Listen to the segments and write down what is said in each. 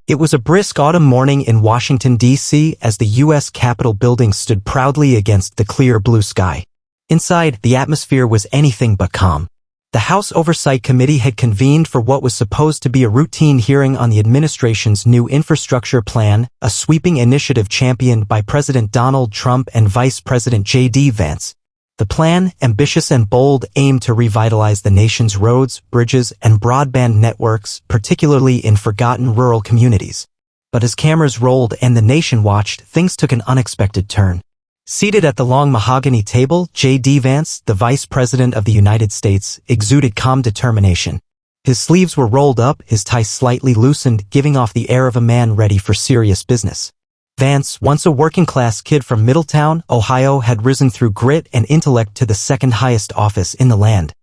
It was a brisk autumn morning in Washington, D.C. as the U.S. Capitol building stood proudly against the clear blue sky. Inside, the atmosphere was anything but calm. The House Oversight Committee had convened for what was supposed to be a routine hearing on the administration's new infrastructure plan, a sweeping initiative championed by President Donald Trump and Vice President JD Vance. The plan, ambitious and bold, aimed to revitalize the nation's roads, bridges, and broadband networks, particularly in forgotten rural communities. But as cameras rolled and the nation watched, things took an unexpected turn. Seated at the long mahogany table, JD Vance, the Vice President of the United States, exuded calm determination. His sleeves were rolled up, his tie slightly loosened, giving off the air of a man ready for serious business. Vance, once a working-class kid from Middletown, Ohio, had risen through grit and intellect to the second-highest office in the land.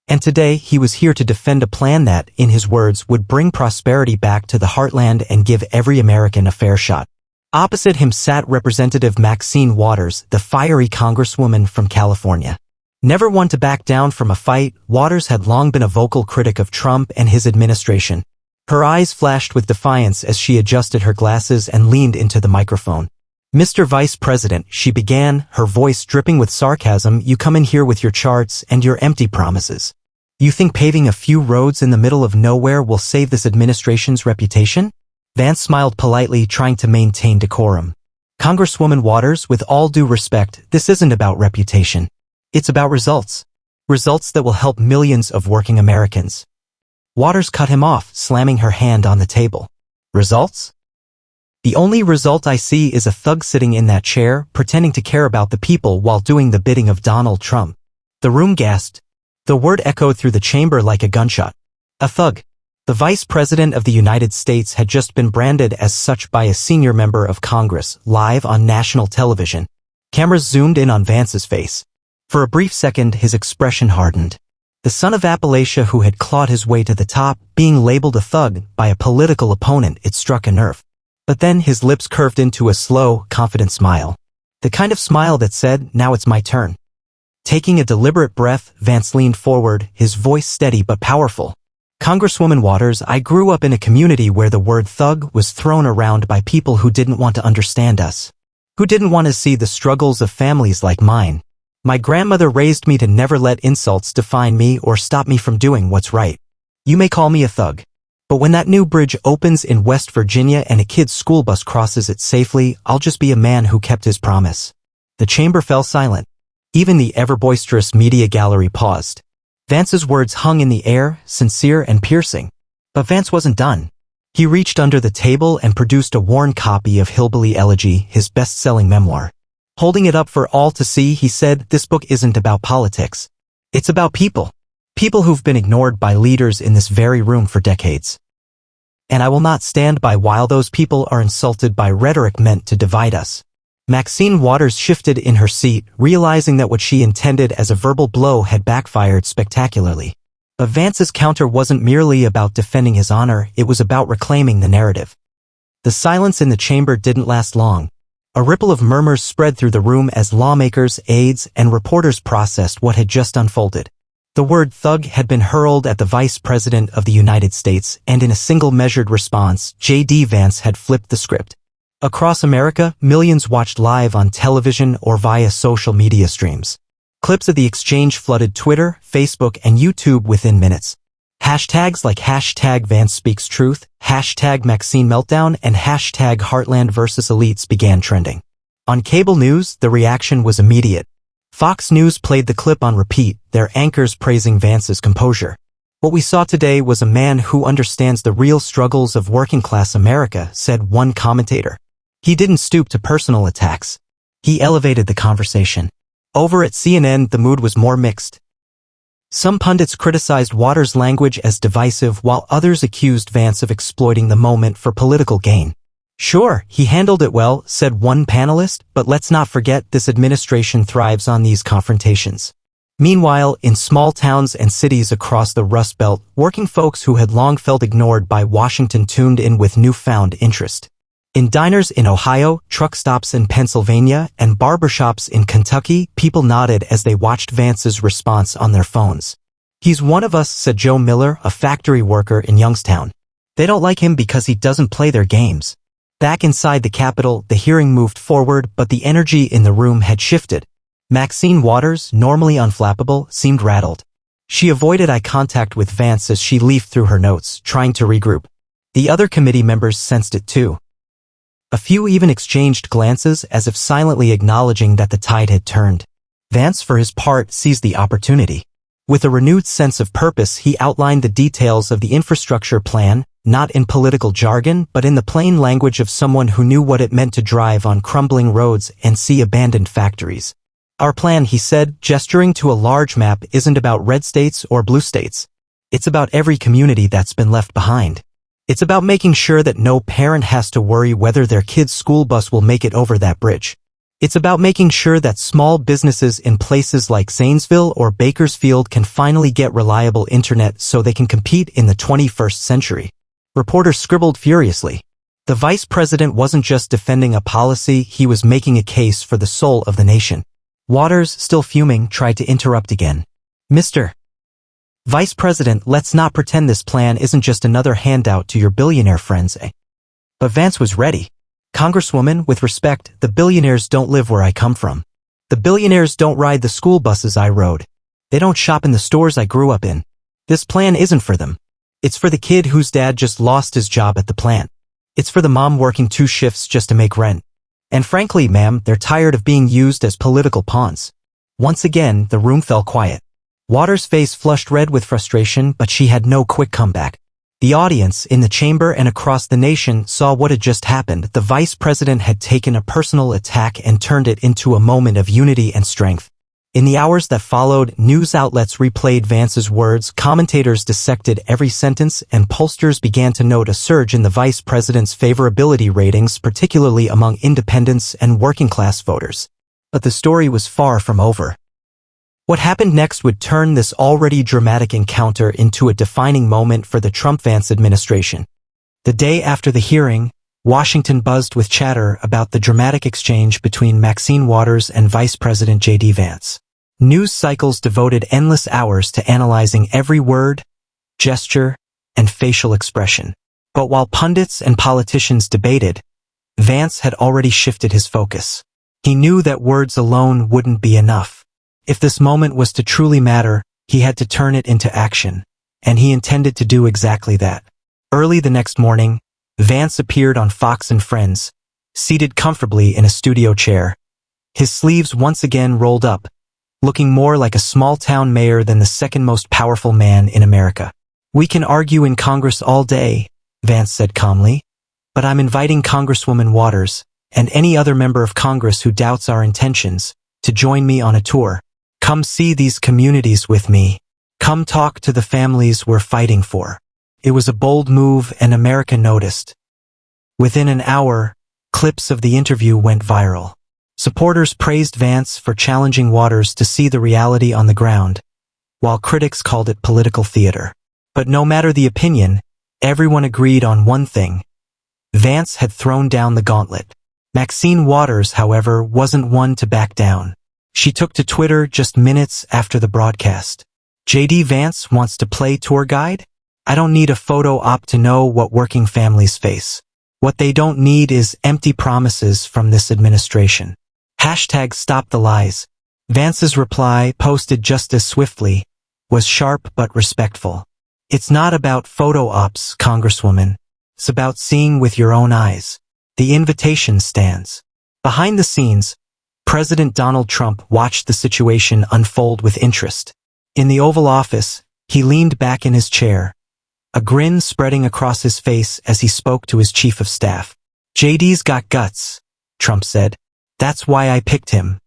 And today, he was here to defend a plan that, in his words, would bring prosperity back to the heartland and give every American a fair shot. Opposite him sat Representative Maxine Waters, the fiery Congresswoman from California. Never one to back down from a fight, Waters had long been a vocal critic of Trump and his administration. Her eyes flashed with defiance as she adjusted her glasses and leaned into the microphone. "Mr. Vice President," she began, her voice dripping with sarcasm, "you come in here with your charts and your empty promises. You think paving a few roads in the middle of nowhere will save this administration's reputation?" Vance smiled politely, trying to maintain decorum. "Congresswoman Waters, with all due respect, this isn't about reputation. It's about results. Results that will help millions of working Americans." Waters cut him off, slamming her hand on the table. "Results? The only result I see is a thug sitting in that chair, pretending to care about the people while doing the bidding of Donald Trump." The room gasped. The word echoed through the chamber like a gunshot. A thug. The Vice President of the United States had just been branded as such by a senior member of Congress, live on national television. Cameras zoomed in on Vance's face. For a brief second, his expression hardened. The son of Appalachia who had clawed his way to the top, being labeled a thug by a political opponent, it struck a nerve. But then his lips curved into a slow, confident smile. The kind of smile that said, "Now it's my turn." Taking a deliberate breath, Vance leaned forward, his voice steady but powerful. "Congresswoman Waters, I grew up in a community where the word thug was thrown around by people who didn't want to understand us, who didn't want to see the struggles of families like mine. My grandmother raised me to never let insults define me or stop me from doing what's right. You may call me a thug. But when that new bridge opens in West Virginia and a kid's school bus crosses it safely, I'll just be a man who kept his promise." The chamber fell silent. Even the ever-boisterous media gallery paused. Vance's words hung in the air, sincere and piercing. But Vance wasn't done. He reached under the table and produced a worn copy of Hillbilly Elegy, his best-selling memoir. Holding it up for all to see, he said, "This book isn't about politics. It's about people. People who've been ignored by leaders in this very room for decades. And I will not stand by while those people are insulted by rhetoric meant to divide us." Maxine Waters shifted in her seat, realizing that what she intended as a verbal blow had backfired spectacularly. But Vance's counter wasn't merely about defending his honor, it was about reclaiming the narrative. The silence in the chamber didn't last long. A ripple of murmurs spread through the room as lawmakers, aides, and reporters processed what had just unfolded. The word thug had been hurled at the Vice President of the United States, and in a single measured response, JD Vance had flipped the script. Across America, millions watched live on television or via social media streams. Clips of the exchange flooded Twitter, Facebook, and YouTube within minutes. Hashtags like #VanceSpeaksTruth, #MaxineMeltdown, and #Heartland vs. Elites began trending. On cable news, the reaction was immediate. Fox News played the clip on repeat, their anchors praising Vance's composure. "What we saw today was a man who understands the real struggles of working-class America," said one commentator. He didn't stoop to personal attacks. He elevated the conversation. Over at CNN, the mood was more mixed. Some pundits criticized Waters' language as divisive, while others accused Vance of exploiting the moment for political gain. "Sure, he handled it well," said one panelist, "but let's not forget this administration thrives on these confrontations." Meanwhile, in small towns and cities across the Rust Belt, working folks who had long felt ignored by Washington tuned in with newfound interest. In diners in Ohio, truck stops in Pennsylvania, and barbershops in Kentucky, people nodded as they watched Vance's response on their phones. "He's one of us," said Joe Miller, a factory worker in Youngstown. They don't like him because he doesn't play their games. Back inside the Capitol, the hearing moved forward, but the energy in the room had shifted. Maxine Waters, normally unflappable, seemed rattled. She avoided eye contact with Vance as she leafed through her notes, trying to regroup. The other committee members sensed it too. A few even exchanged glances as if silently acknowledging that the tide had turned. Vance, for his part, seized the opportunity. With a renewed sense of purpose, he outlined the details of the infrastructure plan, not in political jargon, but in the plain language of someone who knew what it meant to drive on crumbling roads and see abandoned factories. Our plan, he said, gesturing to a large map, isn't about red states or blue states. It's about every community that's been left behind. It's about making sure that no parent has to worry whether their kid's school bus will make it over that bridge. It's about making sure that small businesses in places like Zanesville or Bakersfield can finally get reliable internet so they can compete in the 21st century. Reporters scribbled furiously. The vice president wasn't just defending a policy, he was making a case for the soul of the nation. Waters, still fuming, tried to interrupt again. Mr. Vice President, let's not pretend this plan isn't just another handout to your billionaire friends, eh? But Vance was ready. Congresswoman, with respect, the billionaires don't live where I come from. The billionaires don't ride the school buses I rode. They don't shop in the stores I grew up in. This plan isn't for them. It's for the kid whose dad just lost his job at the plant. It's for the mom working 2 shifts just to make rent. And frankly, ma'am, they're tired of being used as political pawns. Once again, the room fell quiet. Waters' face flushed red with frustration, but she had no quick comeback. The audience, in the chamber and across the nation, saw what had just happened. The vice president had taken a personal attack and turned it into a moment of unity and strength. In the hours that followed, news outlets replayed Vance's words, commentators dissected every sentence, and pollsters began to note a surge in the vice president's favorability ratings, particularly among independents and working-class voters. But the story was far from over. What happened next would turn this already dramatic encounter into a defining moment for the Trump-Vance administration. The day after the hearing, Washington buzzed with chatter about the dramatic exchange between Maxine Waters and Vice President JD Vance. News cycles devoted endless hours to analyzing every word, gesture, and facial expression. But while pundits and politicians debated, Vance had already shifted his focus. He knew that words alone wouldn't be enough. If this moment was to truly matter, he had to turn it into action, and he intended to do exactly that. Early the next morning, Vance appeared on Fox and Friends, seated comfortably in a studio chair. His sleeves once again rolled up, looking more like a small-town mayor than the second most powerful man in America. We can argue in Congress all day, Vance said calmly, but I'm inviting Congresswoman Waters, and any other member of Congress who doubts our intentions, to join me on a tour. Come see these communities with me. Come talk to the families we're fighting for. It was a bold move, and America noticed. Within an hour, clips of the interview went viral. Supporters praised Vance for challenging Waters to see the reality on the ground, while critics called it political theater. But no matter the opinion, everyone agreed on one thing. Vance had thrown down the gauntlet. Maxine Waters, however, wasn't one to back down. She took to Twitter just minutes after the broadcast. JD Vance wants to play tour guide? I don't need a photo op to know what working families face. What they don't need is empty promises from this administration. #StopTheLies. Vance's reply, posted just as swiftly, was sharp but respectful. It's not about photo ops, Congresswoman. It's about seeing with your own eyes. The invitation stands. Behind the scenes, President Donald Trump watched the situation unfold with interest. In the Oval Office, he leaned back in his chair, a grin spreading across his face as he spoke to his chief of staff. JD's got guts, Trump said. That's why I picked him.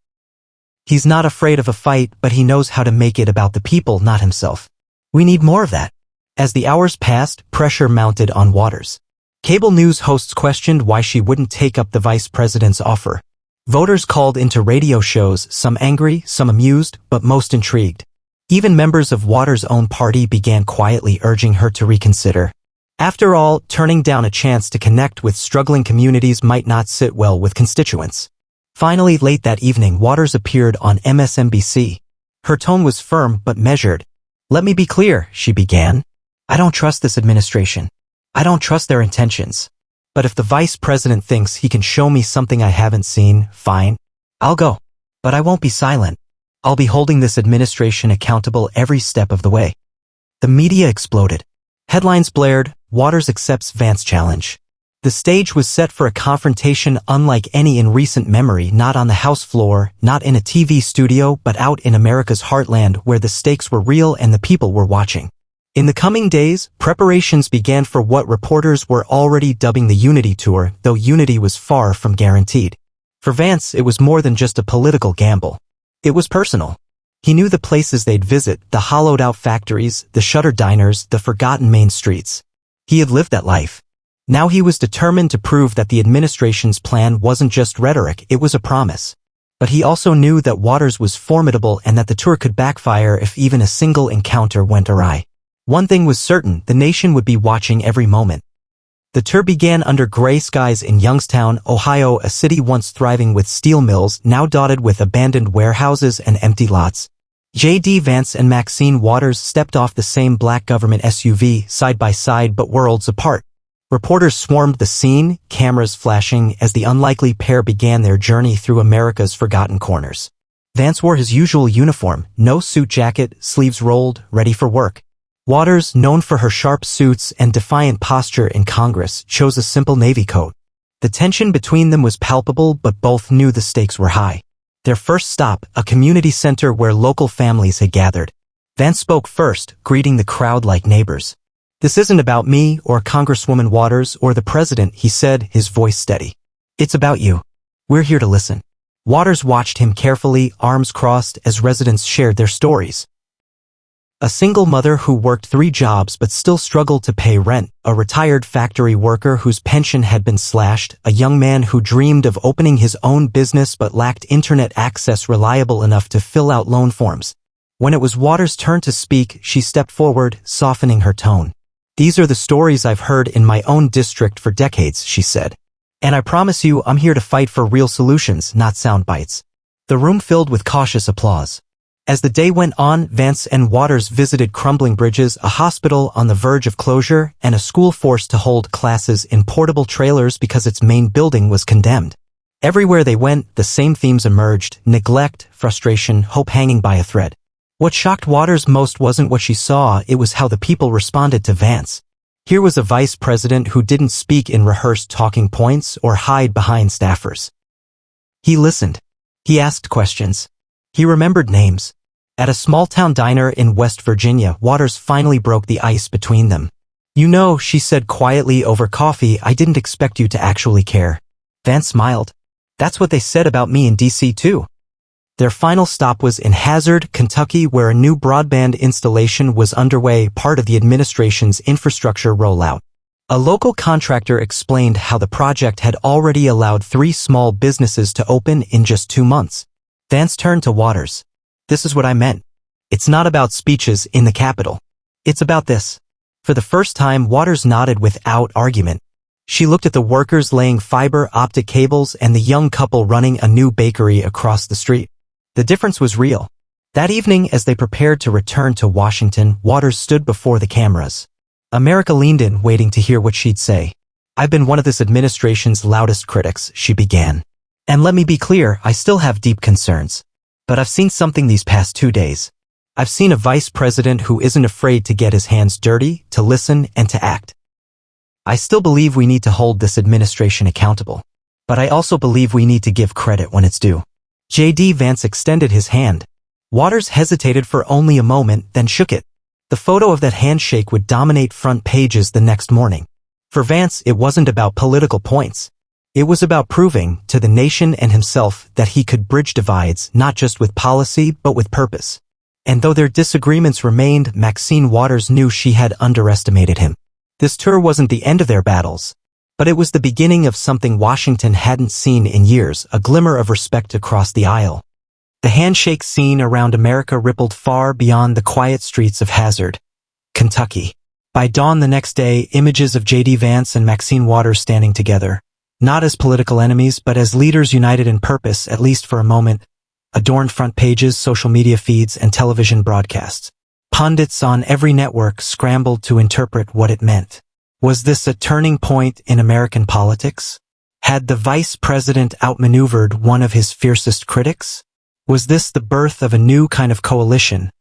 He's not afraid of a fight, but he knows how to make it about the people, not himself. We need more of that. As the hours passed, pressure mounted on Waters. Cable news hosts questioned why she wouldn't take up the vice president's offer. Voters called into radio shows, some angry, some amused, but most intrigued. Even members of Waters' own party began quietly urging her to reconsider. After all, turning down a chance to connect with struggling communities might not sit well with constituents. Finally, late that evening, Waters appeared on MSNBC. Her tone was firm but measured. Let me be clear, she began. I don't trust this administration. I don't trust their intentions. But if the vice president thinks he can show me something I haven't seen, fine. I'll go. But I won't be silent. I'll be holding this administration accountable every step of the way. The media exploded. Headlines blared, Waters accepts Vance challenge. The stage was set for a confrontation unlike any in recent memory, not on the House floor, not in a TV studio, but out in America's heartland where the stakes were real and the people were watching. In the coming days, preparations began for what reporters were already dubbing the Unity Tour, though unity was far from guaranteed. For Vance, it was more than just a political gamble. It was personal. He knew the places they'd visit, the hollowed-out factories, the shuttered diners, the forgotten main streets. He had lived that life. Now he was determined to prove that the administration's plan wasn't just rhetoric, it was a promise. But he also knew that Waters was formidable and that the tour could backfire if even a single encounter went awry. One thing was certain, the nation would be watching every moment. The tour began under gray skies in Youngstown, Ohio, a city once thriving with steel mills, now dotted with abandoned warehouses and empty lots. JD Vance and Maxine Waters stepped off the same black government SUV, side by side but worlds apart. Reporters swarmed the scene, cameras flashing, as the unlikely pair began their journey through America's forgotten corners. Vance wore his usual uniform, no suit jacket, sleeves rolled, ready for work. Waters, known for her sharp suits and defiant posture in Congress, chose a simple navy coat. The tension between them was palpable, but both knew the stakes were high. Their first stop, a community center where local families had gathered. Vance spoke first, greeting the crowd like neighbors. "This isn't about me or Congresswoman Waters or the president," he said, his voice steady. "It's about you. We're here to listen." Waters watched him carefully, arms crossed, as residents shared their stories. A single mother who worked 3 jobs but still struggled to pay rent, a retired factory worker whose pension had been slashed, a young man who dreamed of opening his own business but lacked internet access reliable enough to fill out loan forms. When it was Waters' turn to speak, she stepped forward, softening her tone. "These are the stories I've heard in my own district for decades," she said. "And I promise you I'm here to fight for real solutions, not sound bites." The room filled with cautious applause. As the day went on, Vance and Waters visited crumbling bridges, a hospital on the verge of closure, and a school forced to hold classes in portable trailers because its main building was condemned. Everywhere they went, the same themes emerged: neglect, frustration, hope hanging by a thread. What shocked Waters most wasn't what she saw, it was how the people responded to Vance. Here was a vice president who didn't speak in rehearsed talking points or hide behind staffers. He listened. He asked questions. He remembered names. At a small-town diner in West Virginia, Waters finally broke the ice between them. "You know," she said quietly over coffee, "I didn't expect you to actually care." Vance smiled. "That's what they said about me in D.C. too." Their final stop was in Hazard, Kentucky, where a new broadband installation was underway, part of the administration's infrastructure rollout. A local contractor explained how the project had already allowed 3 small businesses to open in just 2 months. Vance turned to Waters. "This is what I meant. It's not about speeches in the Capitol. It's about this." For the first time, Waters nodded without argument. She looked at the workers laying fiber optic cables and the young couple running a new bakery across the street. The difference was real. That evening, as they prepared to return to Washington, Waters stood before the cameras. America leaned in, waiting to hear what she'd say. "I've been one of this administration's loudest critics," she began. "And let me be clear, I still have deep concerns. But I've seen something these past 2 days. I've seen a vice president who isn't afraid to get his hands dirty, to listen, and to act. I still believe we need to hold this administration accountable. But I also believe we need to give credit when it's due." JD Vance extended his hand. Waters hesitated for only a moment, then shook it. The photo of that handshake would dominate front pages the next morning. For Vance, it wasn't about political points. It was about proving, to the nation and himself, that he could bridge divides, not just with policy, but with purpose. And though their disagreements remained, Maxine Waters knew she had underestimated him. This tour wasn't the end of their battles. But it was the beginning of something Washington hadn't seen in years, a glimmer of respect across the aisle. The handshake scene around America rippled far beyond the quiet streets of Hazard, Kentucky. By dawn the next day, images of JD Vance and Maxine Waters standing together, not as political enemies, but as leaders united in purpose, at least for a moment, adorned front pages, social media feeds, and television broadcasts. Pundits on every network scrambled to interpret what it meant. Was this a turning point in American politics? Had the vice president outmaneuvered one of his fiercest critics? Was this the birth of a new kind of coalition,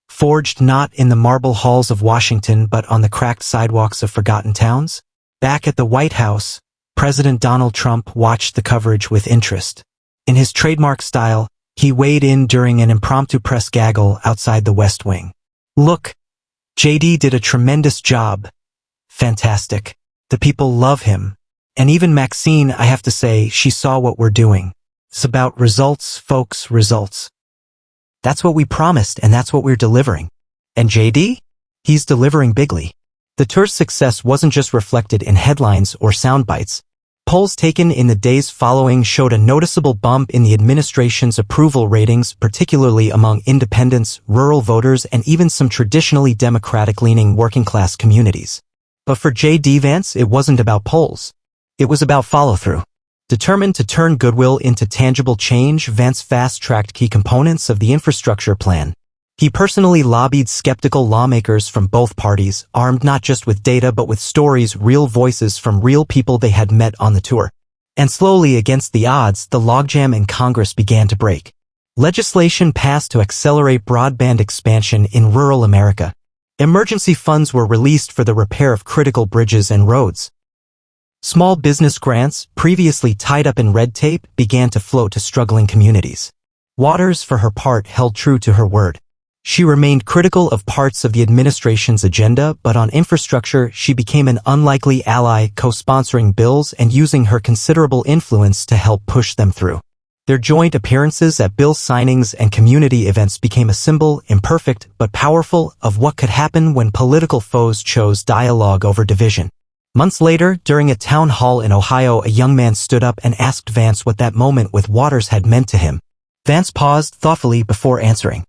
forged not in the marble halls of Washington but on the cracked sidewalks of forgotten towns? Back at the White House, President Donald Trump watched the coverage with interest. In his trademark style, he weighed in during an impromptu press gaggle outside the West Wing. "Look, JD did a tremendous job. Fantastic. The people love him. And even Maxine, I have to say, she saw what we're doing. It's about results, folks, results. That's what we promised, and that's what we're delivering. And JD? He's delivering bigly." The tour's success wasn't just reflected in headlines or sound bites. Polls taken in the days following showed a noticeable bump in the administration's approval ratings, particularly among independents, rural voters, and even some traditionally Democratic-leaning working-class communities. But for JD Vance, it wasn't about polls. It was about follow-through. Determined to turn goodwill into tangible change, Vance fast-tracked key components of the infrastructure plan. He personally lobbied skeptical lawmakers from both parties, armed not just with data but with stories, real voices from real people they had met on the tour. And slowly, against the odds, the logjam in Congress began to break. Legislation passed to accelerate broadband expansion in rural America. Emergency funds were released for the repair of critical bridges and roads. Small business grants, previously tied up in red tape, began to flow to struggling communities. Waters, for her part, held true to her word. She remained critical of parts of the administration's agenda, but on infrastructure, she became an unlikely ally, co-sponsoring bills and using her considerable influence to help push them through. Their joint appearances at bill signings and community events became a symbol, imperfect but powerful, of what could happen when political foes chose dialogue over division. Months later, during a town hall in Ohio, a young man stood up and asked Vance what that moment with Waters had meant to him. Vance paused thoughtfully before answering.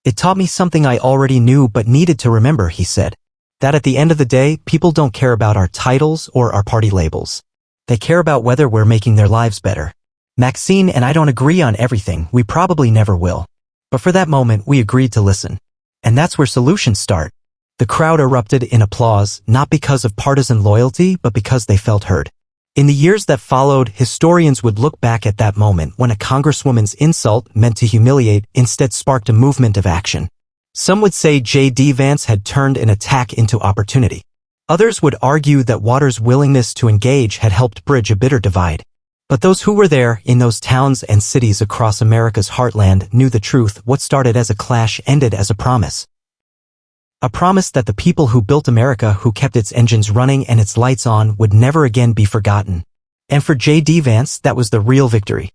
"It taught me something I already knew but needed to remember," he said. "That at the end of the day, people don't care about our titles or our party labels. They care about whether we're making their lives better. Maxine and I don't agree on everything, we probably never will. But for that moment, we agreed to listen. And that's where solutions start." The crowd erupted in applause, not because of partisan loyalty, but because they felt heard. In the years that followed, historians would look back at that moment when a congresswoman's insult, meant to humiliate, instead sparked a movement of action. Some would say JD Vance had turned an attack into opportunity. Others would argue that Waters' willingness to engage had helped bridge a bitter divide. But those who were there, in those towns and cities across America's heartland, knew the truth. What started as a clash ended as a promise. A promise that the people who built America, who kept its engines running and its lights on, would never again be forgotten. And for JD Vance, that was the real victory.